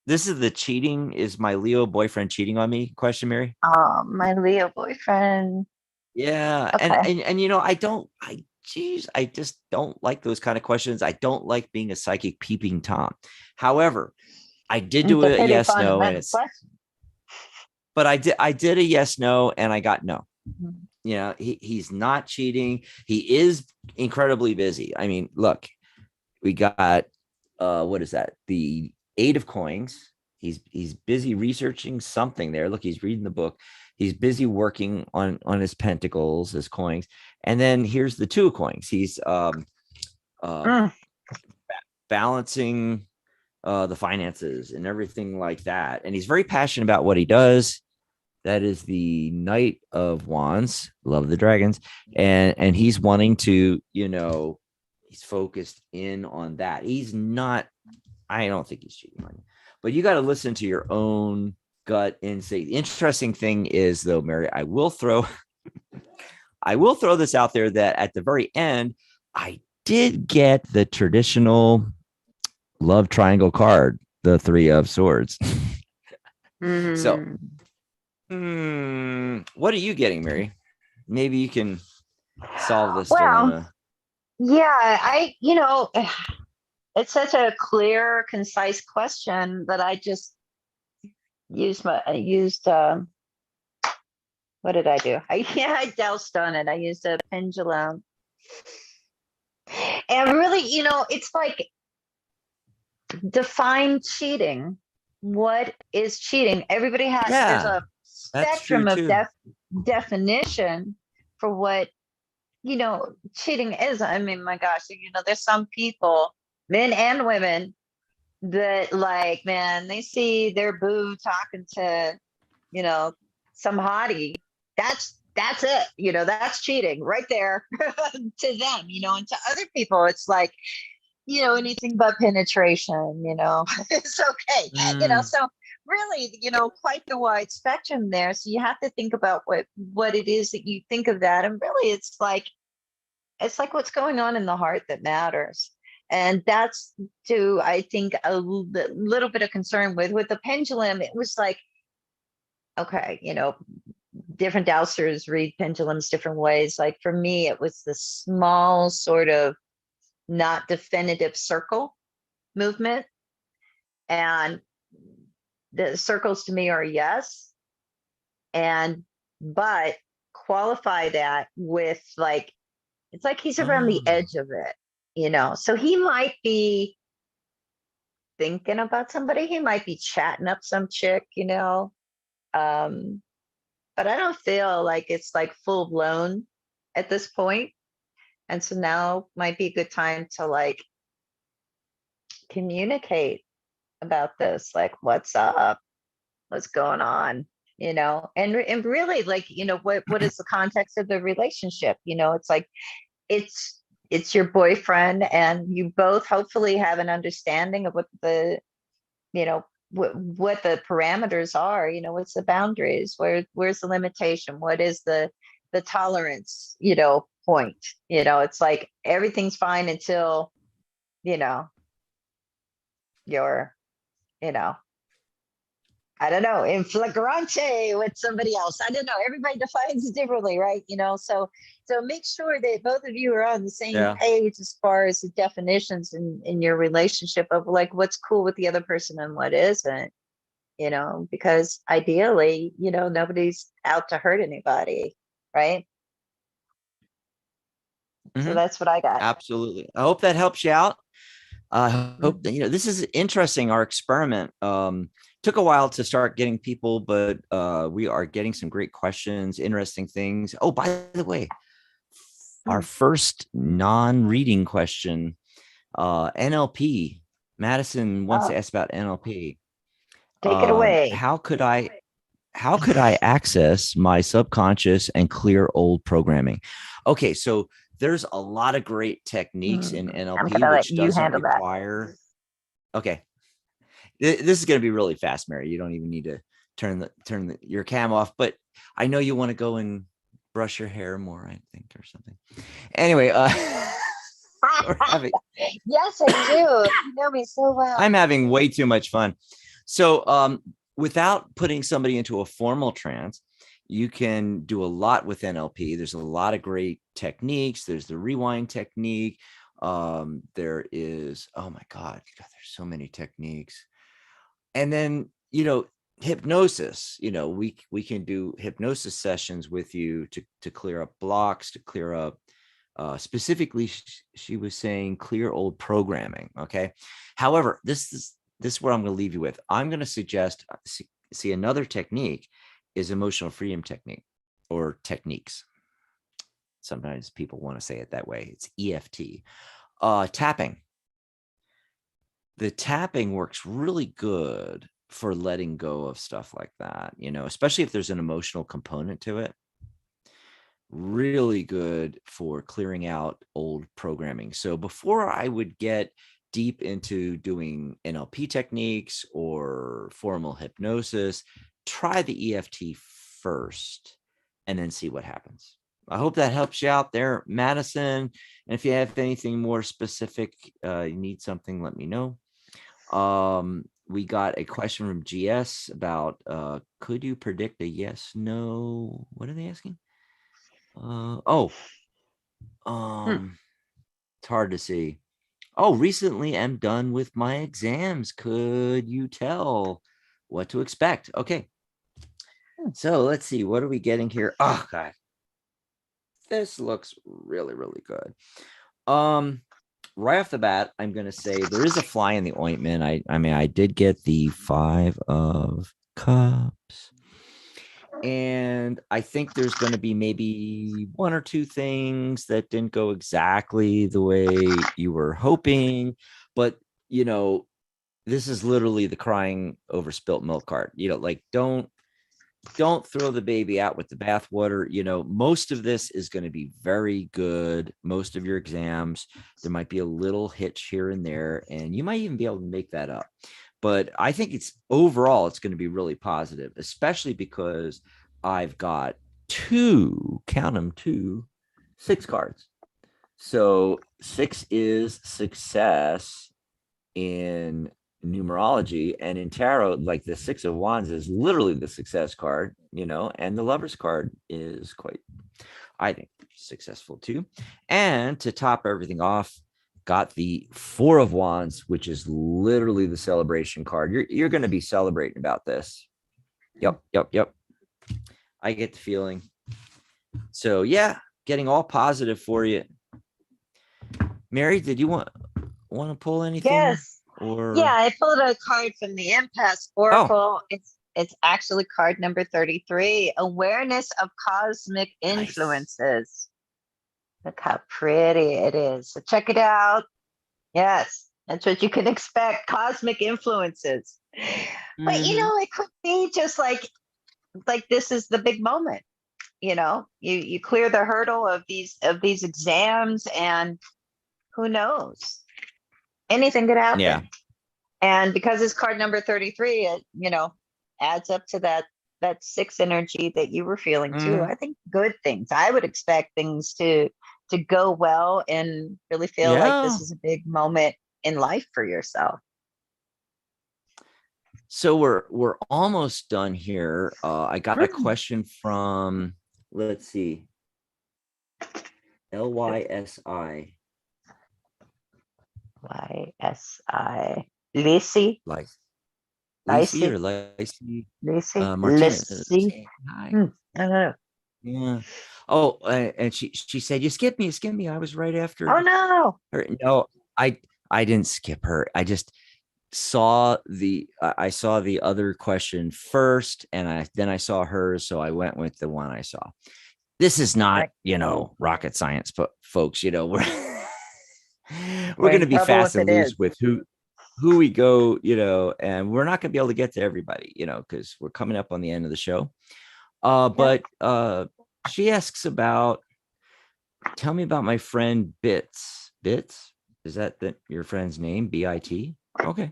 This is the cheating. Is my Leo boyfriend cheating on me? Question, Mary. My Leo boyfriend. Yeah, Okay. and geez, I just don't like those kind of questions. I don't like being a psychic peeping Tom. However, I did It's do a a pretty yes no, and fundamental it's question. but I did a yes no, and I got no. Mhm. He's not cheating. He is incredibly busy. I mean, look, we got what is that? The Eight of Coins. He's busy researching something there. Look, he's reading the book. He's busy working on his pentacles, his coins. And then here's the Two of Coins. He's uh Mm. balancing the finances and everything like that. And he's very passionate about what he does. That is the Knight of Wands. Love the dragons. And he's wanting to, he's focused in on that. He's not, I don't think he's cheating on you, but you got to listen to your own gut instinct. The interesting thing is, though, Mary, I will throw this out there that at the very end, I did get the traditional love triangle card, the Three of Swords. So, Mm. what are you getting, Mary? Maybe you can solve this Well, dilemma. yeah, it's such a clear, concise question that I just I used what did I do? I doused on it. I used a pendulum. And really, it's like define cheating. What is cheating? There's Yeah, a that's true spectrum of too. definition for what, cheating is. I mean, my gosh, there's some people, men and women, that like, man, they see their boo talking to, you know, some hottie. That's it. That's cheating right there to them, and to other people, it's like, anything but penetration, it's okay. Mm, So really, quite the wide spectrum there. So you have to think about what it is that you think of that. And really it's like what's going on in the heart that matters. And that's to, I think, little bit of concern with the pendulum. It was like, okay, different dowsers read pendulums different ways. Like for me, it was the small sort of not definitive circle movement. And the circles to me are yes. And, but qualify that with like, it's like he's around the oh, edge of it, So he might be thinking about somebody. He might be chatting up some chick, Um, but I don't feel like it's like full blown at this point. And so now might be a good time to like communicate about this. Like, what's up? What's going on? And really like, what is the context of the relationship? It's like it's it's your boyfriend, and you both hopefully have an understanding of you know what the parameters are. What's the boundaries, where's the limitation, what is the tolerance, point. It's like everything's fine until you know you're you know I don't know, in flagrante with somebody else. I don't know. Everybody defines it differently, right? So make sure that both of you are on the same yeah. page as far as the definitions in your relationship of like what's cool with the other person and what isn't, because ideally, nobody's out to hurt anybody, right? So Hmm. that's what I got. Absolutely. I hope that helps you out. I hope that, Mhm. this is interesting. Our experiment took a while to start getting people, but we are getting some great questions, interesting things. Oh, by the way, our Mm. first non-reading question, NLP. Madison wants to Oh, ask about NLP. take it away. How could I access my subconscious and clear old programming? Okay, so there's a lot of great techniques in I'm NLP, gonna let which you doesn't handle that. require. Okay, this is going to be really fast, Mary. You don't even need to your cam off, but I know you want to go and brush your hair more, I think, or something. Anyway, we're having Yes, I do. You know me so well. I'm having way too much fun. So without putting somebody into a formal trance, you can do a lot with NLP. There's a lot of great techniques. There's the rewind technique. There is, oh my God, there's so many techniques. And then, hypnosis, we can do hypnosis sessions with you to clear up blocks, to clear up, specifically, she was saying clear old programming. Okay. However, this is where I'm going to leave you with. I'm going to suggest, see another technique is emotional freedom technique or techniques. Sometimes people want to say it that way. It's EFT. Tapping. The tapping works really good for letting go of stuff like that, especially if there's an emotional component to it. Really good for clearing out old programming. So before I would get deep into doing NLP techniques or formal hypnosis, try the EFT first and then see what happens. I hope that helps you out there, Madison. And if you have anything more specific, you need something, let me know. We got a question from GS about, could you predict a yes, no? What are they asking? It's hard to see. Oh, recently I'm done with my exams. Could you tell what to expect? Okay. So let's see. What are we getting here? Oh, God. This looks really, really good. Right off the bat, I'm going to say there is a fly in the ointment. I mean, I did get the 5 of Cups. And I think there's going to be maybe 1 or 2 things that didn't go exactly the way you were hoping. But, this is literally the crying over spilt milk card. Like, don't throw the baby out with the bathwater. Most of this is going to be very good. Most of your exams, there might be a little hitch here and there, and you might even be able to make that up. But I think it's going to be really positive, especially because I've got 2, count them, 6 cards. So 6 is success in numerology, and in tarot, like the 6 of Wands is literally the success card, and the Lover's card is quite, I think, successful too. And to top everything off, got the 4 of Wands, which is literally the celebration card. You're going to be celebrating about this. Yep. I get the feeling. So yeah, getting all positive for you. Mary, did you want to pull anything? Yes. Or yeah, I pulled a card from the Empath Oracle. It's actually card number 33, awareness of cosmic influences. Nice. Look how pretty it is. So check it out. Yes, that's what you can expect, cosmic influences. But it could be just like this is the big moment. You clear the hurdle of these exams, and who knows? Anything could happen. Yeah. And because it's card number 33, it, adds up to that 6 energy that you were feeling too. I think good things. I would expect things to go well and really feel like this is a big moment in life for yourself. So we're almost done here. I got a question from, let's see, LYSI. Lacey? Lacey or Lacey? Lacey? Martinez. Hi. I don't know. Yeah. Oh, and she said, you skipped me. I was right after. Oh, no. Her. No, I didn't skip her. I just saw the other question first, and then I saw hers, so I went with the one I saw. This is not, rocket science, but folks, we're going to be fast and loose with who we go, and we're not going to be able to get to everybody, because we're coming up on the end of the show. But she asks about, tell me about my friend Bits. Bits? Is that your friend's name? BIT? Okay.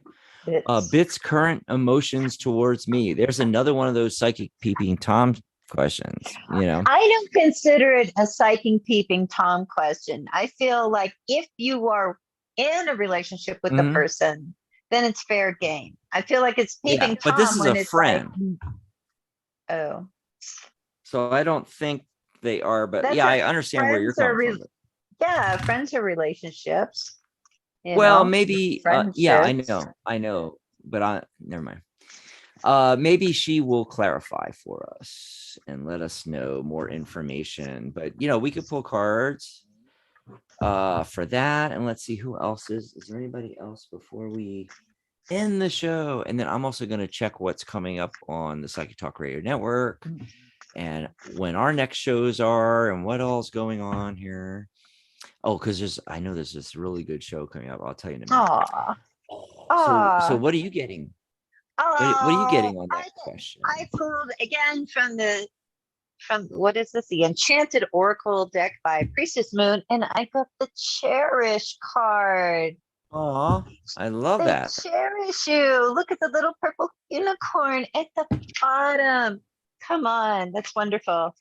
Bits' current emotions towards me. There's another one of those psychic peeping Tom questions. I don't consider it a psychic peeping Tom question. I feel like if you are in a relationship with the person, then it's fair game. I feel like it's Yeah, peeping but this Tom is a when it's like, friend. oh, So I don't think they are, but that's yeah, a I understand where you're friends are coming from. yeah, friends are relationships, Well, maybe yeah, friendships. I know, but I never mind. Maybe she will clarify for us and let us know more information. But we could pull cards for that. And let's see who else is there anybody else before we end the show? And then I'm also going to check what's coming up on the Psychic Talk Radio Network and when our next shows are and what all's going on here. Oh, because I know there's this really good show coming up. I'll tell you in a minute. Aw, Oh, so aw. what are you getting? What are you Oh, getting on that I question? pulled again from what is this? The Enchanted Oracle deck by Priestess Moon, and I got the Cherish card. Oh, I love They that. cherish you. Look at the little purple unicorn at the bottom. Come on, that's wonderful.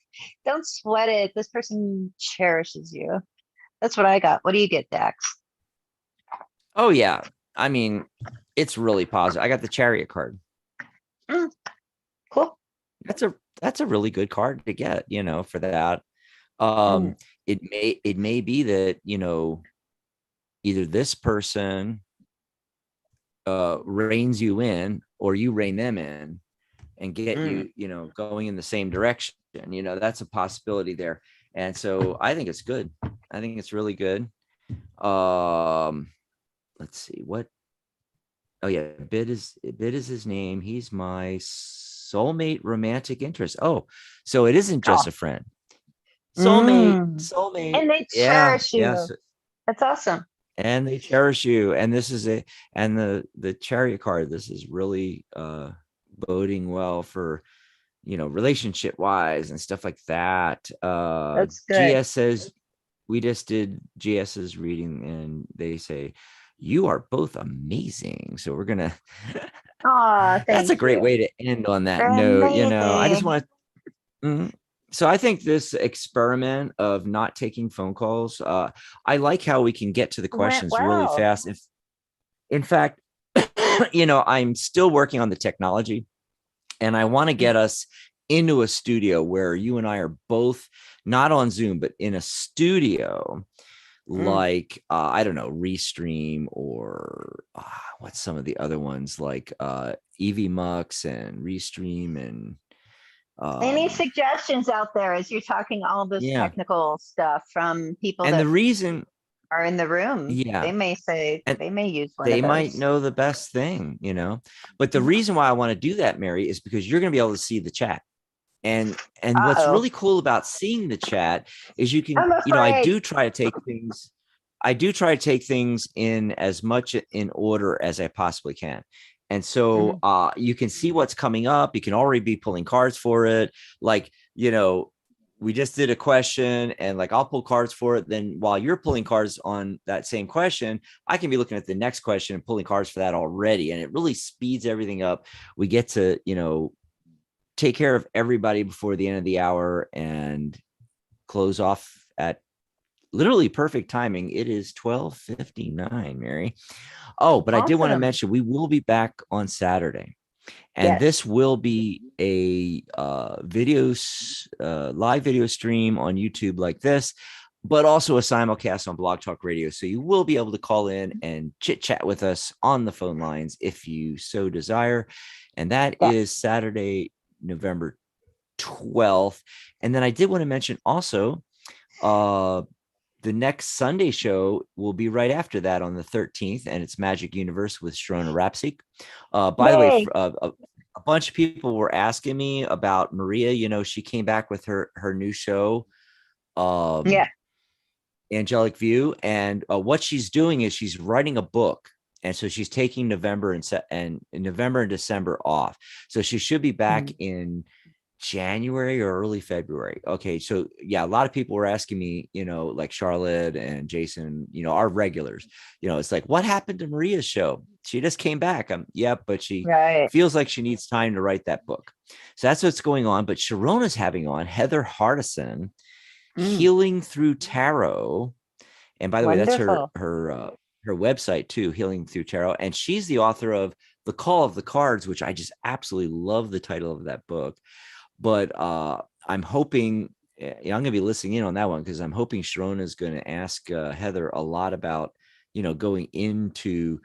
Don't sweat it. This person cherishes you. That's what I got. What do you get, Dax? Oh yeah. I mean, it's really positive. I got the Chariot card. Mm, cool. That's a really good card to get, for that. Mm, Um, it may be that, either this person reins you in or you rein them in and get mm. you, going in the same direction. That's a possibility there. And so I think it's good. I think it's really good. Um, let's see what. Oh yeah, Bid is his name. He's my soulmate romantic interest. Oh, so it isn't just Oh, a friend. Soulmate, mm. soulmate. And they Yeah, cherish yes. you. That's awesome. And they cherish you. And this is it. And the chariot card, this is really boding well for relationship wise and stuff like that. That's good. GS says we just did GS's reading and they say you are both amazing. So we're gonna Oh, that's a thank great you. way to end on that You're note. I just amazing. want to so I think this experiment of not taking phone calls, I like how we can get to the Went questions really well. fast. If in fact, I'm still working on the technology and I want to get us into a studio where you and I are both not on Zoom, but in a studio Mm. like I don't know, Restream or what's some of the other ones like EV Mux and Restream and Any um suggestions out there as you're talking all this yeah. technical stuff from people And the that reason, are in the room? yeah, They may say and they may use one they of might those. know the best thing, but the reason why I want to do that, Mary, is because you're going to be able to see the chat. And what's Uh-oh. really cool about seeing the chat is you can, I'm afraid. I do try to take things in as much in order as I possibly can. And so Mm. you can see what's coming up. You can already be pulling cards for it. Like, we just did a question and like I'll pull cards for it. Then while you're pulling cards on that same question, I can be looking at the next question and pulling cards for that already. And it really speeds everything up. We get to, take care of everybody before the end of the hour and close off at literally perfect timing. It is 12:59, Mary. Oh, but I did want to Awesome. mention we will be back on Saturday. And Yes. this will be a live video stream on YouTube like this, but also a simulcast on Blog Talk Radio. So you will be able to call in and chit chat with us on the phone lines if you so desire. And that Yes. is Saturday, November 12th. And then I did want to mention also uh the next Sunday show will be right after that on the 13th, and it's Magic Universe with Sharona Rapsik. By the way, Yay. a bunch of people were asking me about Maria. She came back with her new show, Yeah. Angelic View, and what she's doing is she's writing a book. And so she's taking November and November and December off. So she should be back Mm. in January or early February. Okay. So yeah, a lot of people were asking me, like Charlotte and Jason, our regulars, it's like, what happened to Maria's show? She just came back. Yeah, but she Right. feels like she needs time to write that book. So that's what's going on. But Sharona's having on Heather Hardison, Mm. Healing Through Tarot. And by the way, that's her Wonderful. her her website too, Healing Through Tarot. And she's the author of The Call of the Cards, which I just absolutely love the title of that book. But I'm hoping, I'm going to be listening in on that one, because I'm hoping Sharona is going to ask Heather a lot about, going into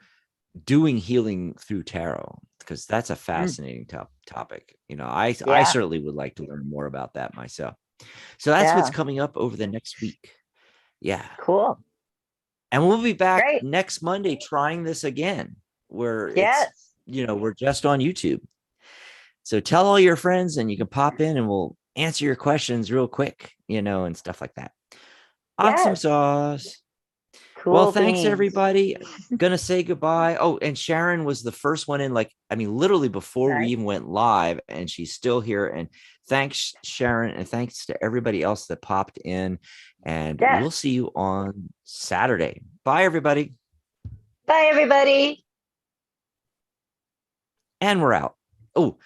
doing healing through tarot, because that's a Mm, fascinating topic. I yeah. certainly would like to learn more about that myself. So that's what's Yeah. coming up over the next week. Yeah. Cool. And we'll be back Great. next Monday trying this again, where Yes. we're just on YouTube. So tell all your friends and you can pop in and we'll answer your questions real quick, and stuff like that. Awesome Yes. sauce. Well, Cool thanks beans. everybody. Gonna say goodbye. Oh, and Sharon was the first one in, literally before we Nice. even went live, and she's still here. And thanks, Sharon, and thanks to everybody else that popped in. And Yes. we'll see you on Saturday. Bye, everybody. Bye, everybody. And we're out. Oh,